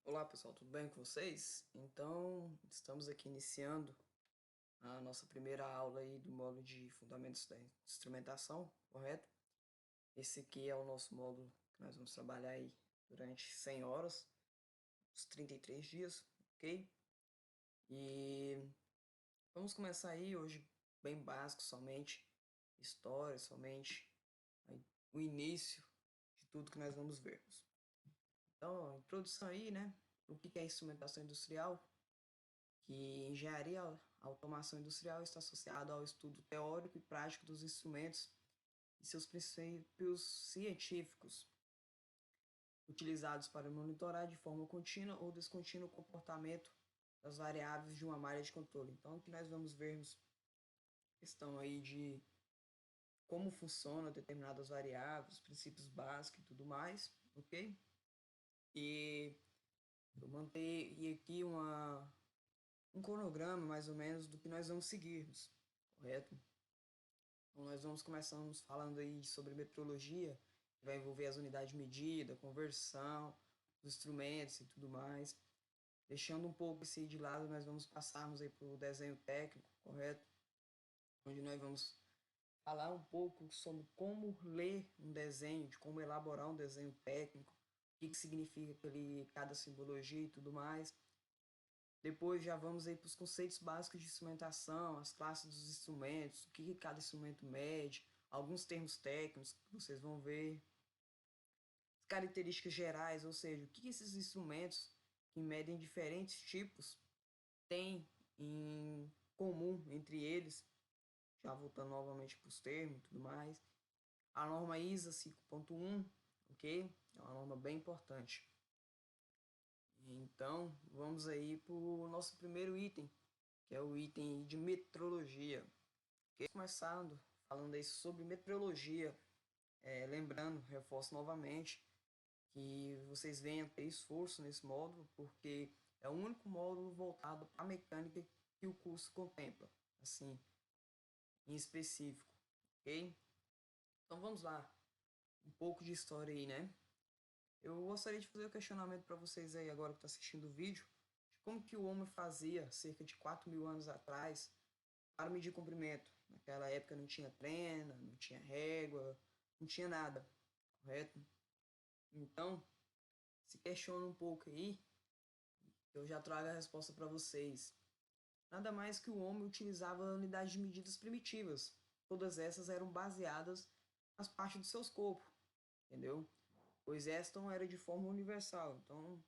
Olá pessoal, tudo bem com vocês? Então, estamos aqui iniciando a nossa primeira aula aí do módulo de Fundamentos da Instrumentação, correto? Esse aqui é o nosso módulo que nós vamos trabalhar aí durante 100 horas, os 33 dias, ok? E vamos começar aí hoje bem básico somente, história somente, aí, o início de tudo que nós vamos ver. Então, a introdução aí, né? O que é instrumentação industrial? Que engenharia automação industrial está associada ao estudo teórico e prático dos instrumentos e seus princípios científicos, utilizados para monitorar de forma contínua ou descontínua o comportamento das variáveis de uma malha de controle. Então, aqui nós vamos vermos questão aí de como funcionam determinadas variáveis, princípios básicos e tudo mais, ok? E eu mantei aqui um cronograma mais ou menos do que nós vamos seguirmos, correto? Então nós vamos começando falando aí sobre metrologia, que vai envolver as unidades de medida, conversão, os instrumentos e tudo mais. Deixando um pouco isso aí de lado, nós vamos passarmos aí para o desenho técnico, correto? Onde nós vamos falar um pouco sobre como ler um desenho, de como elaborar um desenho técnico, o que significa cada simbologia e tudo mais. Depois já vamos aí para os conceitos básicos de instrumentação, as classes dos instrumentos, o que cada instrumento mede, alguns termos técnicos que vocês vão ver, as características gerais, ou seja, o que esses instrumentos que medem diferentes tipos têm em comum entre eles, já voltando novamente para os termos e tudo mais. A norma ISA 5.1, ok? É uma norma bem importante. Então, vamos aí para o nosso primeiro item, que é o item de metrologia. Okay? Começando falando aí sobre metrologia, lembrando, reforço novamente, que vocês venham ter esforço nesse módulo, porque é o único módulo voltado para a mecânica que o curso contempla, assim, em específico, ok? Então vamos lá, um pouco de história aí, né? Eu gostaria de fazer um questionamento para vocês aí agora que está assistindo o vídeo, de como que o homem fazia cerca de 4.000 anos atrás para medir comprimento. Naquela época não tinha trena, não tinha régua, não tinha nada, correto? Então, se questiona um pouco aí, eu já trago a resposta para vocês. Nada mais que o homem utilizava unidades de medidas primitivas. Todas essas eram baseadas nas partes dos seus corpos, entendeu? Pois esta era de forma universal. Então,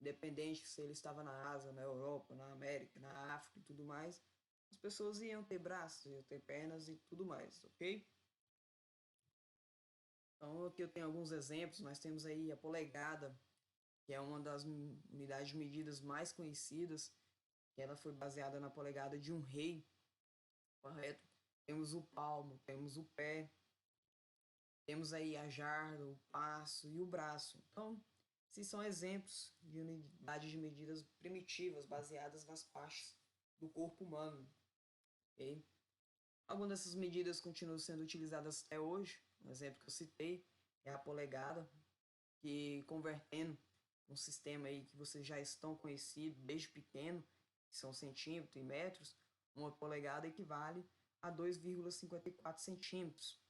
independente se ele estava na Ásia, na Europa, na América, na África e tudo mais, as pessoas iam ter braços, iam ter pernas e tudo mais, ok? Então aqui eu tenho alguns exemplos, nós temos aí a polegada, que é uma das unidades de medidas mais conhecidas, que ela foi baseada na polegada de um rei, correto? Temos o palmo, temos o pé, temos aí a jarda, o passo e o braço. Então, esses são exemplos de unidades de medidas primitivas baseadas nas partes do corpo humano, ok? Algumas dessas medidas continuam sendo utilizadas até hoje. Um exemplo que eu citei é a polegada, que convertendo um sistema aí que vocês já estão conhecidos desde pequeno, que são centímetros e metros, uma polegada equivale a 2,54 centímetros,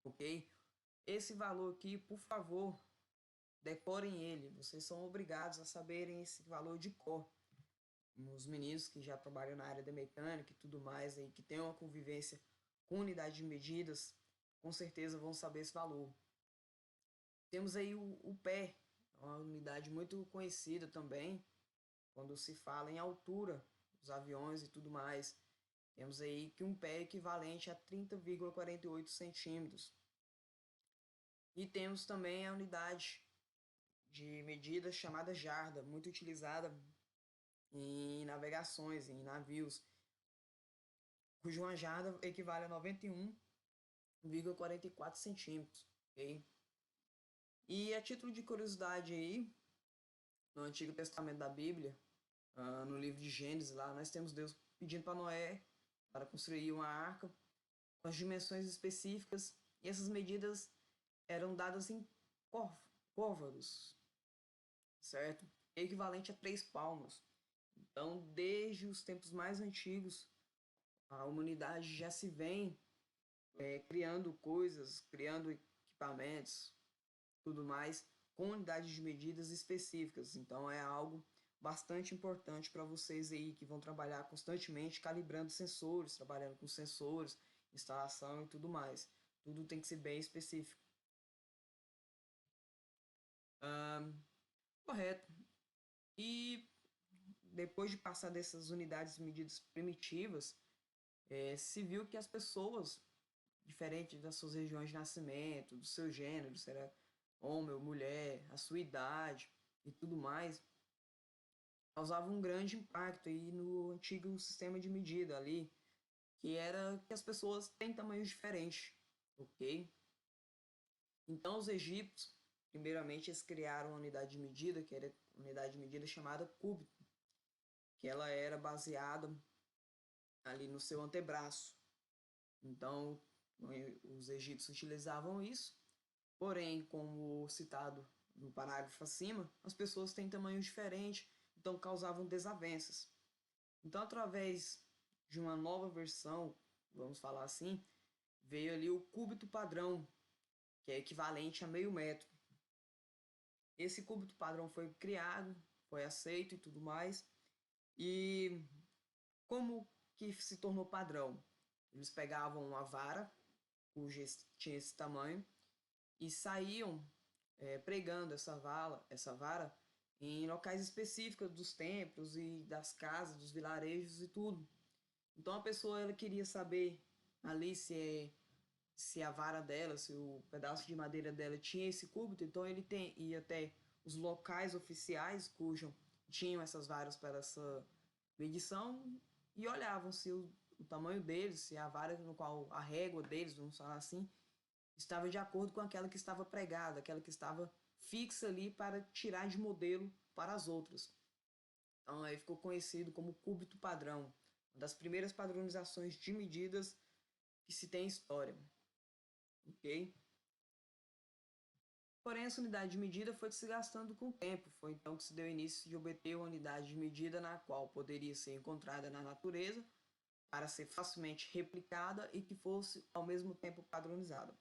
ok? Esse valor aqui, por favor, decorem ele. Vocês são obrigados a saberem esse valor de cor. Os meninos que já trabalham na área da mecânica e tudo mais, aí, que têm uma convivência com unidade de medidas, com certeza vão saber esse valor. Temos aí o pé, uma unidade muito conhecida também, quando se fala em altura dos aviões e tudo mais. Temos aí que um pé é equivalente a 30,48 centímetros. E temos também a unidade de medida chamada jarda, muito utilizada em navegações, em navios, cuja uma jarda equivale a 91,44 centímetros. Okay? E a título de curiosidade aí, no Antigo Testamento da Bíblia, no livro de Gênesis, lá nós temos Deus pedindo para Noé para construir uma arca com as dimensões específicas, e essas medidas eram dadas em côvados, certo? é equivalente a 3 palmos. Então, desde os tempos mais antigos, a humanidade já se vem criando coisas, criando equipamentos, tudo mais, com unidades de medidas específicas. Então, é algo bastante importante para vocês aí que vão trabalhar constantemente calibrando sensores, trabalhando com sensores, instalação e tudo mais. Tudo tem que ser bem específico. Correto. E depois de passar dessas unidades de medidas primitivas, se viu que as pessoas, diferente das suas regiões de nascimento, do seu gênero, será homem ou mulher, a sua idade e tudo mais, causava um grande impacto aí no antigo sistema de medida ali, que era que as pessoas têm tamanhos diferentes, ok? Então os egípcios, primeiramente, eles criaram uma unidade de medida, que era uma unidade de medida chamada cúbito, que ela era baseada ali no seu antebraço. Então, os egípcios utilizavam isso, porém, como citado no parágrafo acima, as pessoas têm tamanhos diferentes, então causavam desavenças. Então, através de uma nova versão, vamos falar assim, veio ali o cúbito padrão, que é equivalente a meio metro. Esse cúbito padrão foi criado, foi aceito e tudo mais. E como que se tornou padrão? Eles pegavam uma vara, cuja tinha esse tamanho, e saíam pregando essa vara em locais específicos dos templos e das casas, dos vilarejos e tudo. Então a pessoa ela queria saber ali se a vara dela, se o pedaço de madeira dela tinha esse cúbito, então ele ia até os locais oficiais cujam tinham essas varas para essa medição e olhavam se o tamanho deles, se a vara no qual a régua deles, vamos falar assim, estava de acordo com aquela que estava pregada, aquela que estava fixa ali para tirar de modelo para as outras. Então aí ficou conhecido como cúbito padrão, uma das primeiras padronizações de medidas que se tem em história. Ok? Porém, essa unidade de medida foi se gastando com o tempo. Foi então que se deu início de obter uma unidade de medida na qual poderia ser encontrada na natureza para ser facilmente replicada e que fosse ao mesmo tempo padronizada.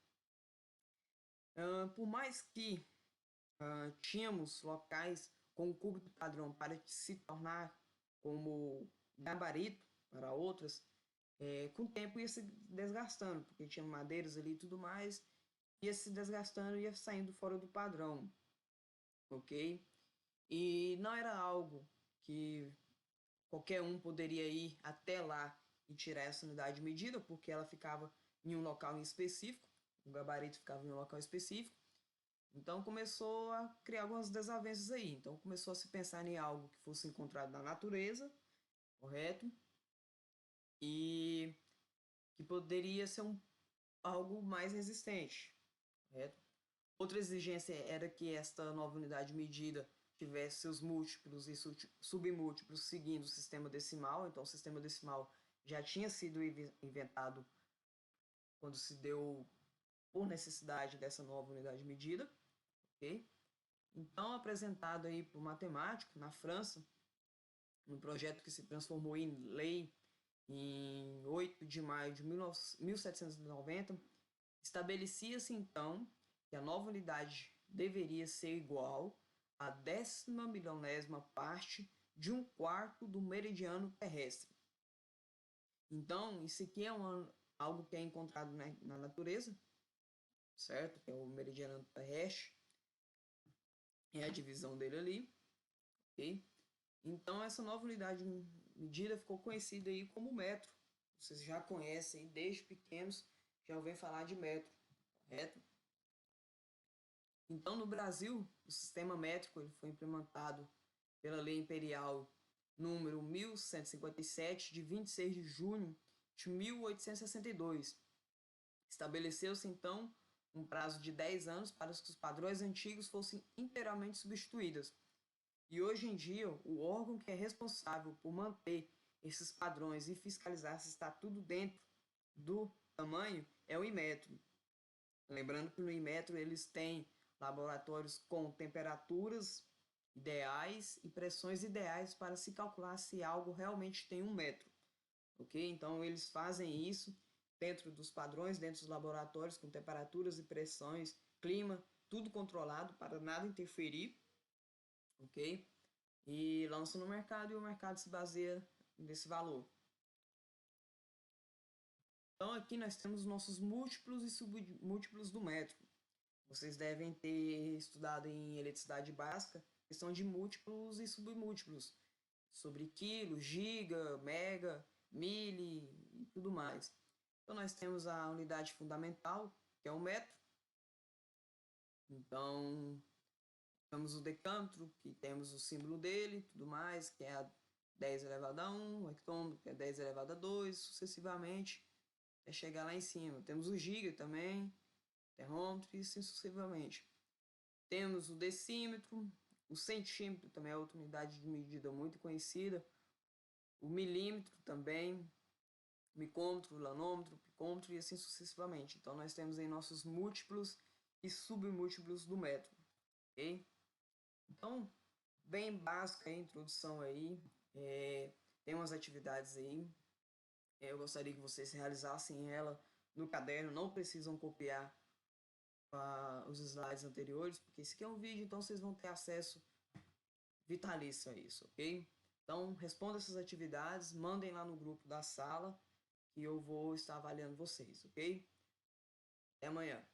Por mais que tínhamos locais com o cúbito padrão para se tornar como gabarito para outras, com o tempo ia se desgastando, porque tinha madeiras ali e tudo mais, ia se desgastando e ia saindo fora do padrão, ok? E não era algo que qualquer um poderia ir até lá e tirar essa unidade de medida, porque ela ficava em um local específico, o gabarito ficava em um local específico. Então começou a criar algumas desavenças aí. Então começou a se pensar em algo que fosse encontrado na natureza, correto? E que poderia ser algo mais resistente, correto? Outra exigência era que esta nova unidade de medida tivesse seus múltiplos e submúltiplos seguindo o sistema decimal. Então o sistema decimal já tinha sido inventado quando se deu por necessidade dessa nova unidade de medida, ok? Então, apresentado aí por matemático na França, no projeto que se transformou em lei em 8 de maio de 1790, estabelecia-se então que a nova unidade deveria ser igual à 10ª milionésima parte de um quarto do meridiano terrestre. Então, isso aqui é algo que é encontrado na natureza, certo? Que é o meridiano terrestre, é a divisão dele ali, ok? Então, essa nova unidade de medida ficou conhecida aí como metro. Vocês já conhecem, desde pequenos, já ouvem falar de metro, correto? Então, no Brasil, o sistema métrico ele foi implementado pela Lei Imperial número 1157, de 26 de junho de 1862. Estabeleceu-se, então, um prazo de 10 anos para que os padrões antigos fossem inteiramente substituídos. E hoje em dia, o órgão que é responsável por manter esses padrões e fiscalizar se está tudo dentro do tamanho é o Inmetro. Lembrando que no Inmetro eles têm laboratórios com temperaturas ideais e pressões ideais para se calcular se algo realmente tem 1 metro, ok? Então eles fazem isso dentro dos padrões, dentro dos laboratórios, com temperaturas e pressões, clima, tudo controlado para nada interferir, ok? E lançam no mercado e o mercado se baseia nesse valor. Então aqui nós temos nossos múltiplos e submúltiplos do metro. Vocês devem ter estudado em eletricidade básica questão de múltiplos e submúltiplos, sobre quilo, giga, mega, mili e tudo mais. Então nós temos a unidade fundamental, que é o metro. Então temos o decâmetro, que temos o símbolo dele, tudo mais, que é a 10 elevado a 1, o hectômetro, que é 10 elevado a 2, sucessivamente, até chegar lá em cima. Temos o giga também, termômetro e assim sucessivamente. Temos o decímetro, o centímetro também é outra unidade de medida muito conhecida, o milímetro também, o micômetro, o nanômetro, o picômetro e assim sucessivamente. Então nós temos aí nossos múltiplos e submúltiplos do metro, ok? Então, bem básica a introdução aí, tem umas atividades aí, eu gostaria que vocês realizassem ela no caderno, não precisam copiar os slides anteriores, porque esse aqui é um vídeo, então vocês vão ter acesso vitalício a isso, ok? Então, responda essas atividades, mandem lá no grupo da sala, que eu vou estar avaliando vocês, ok? Até amanhã.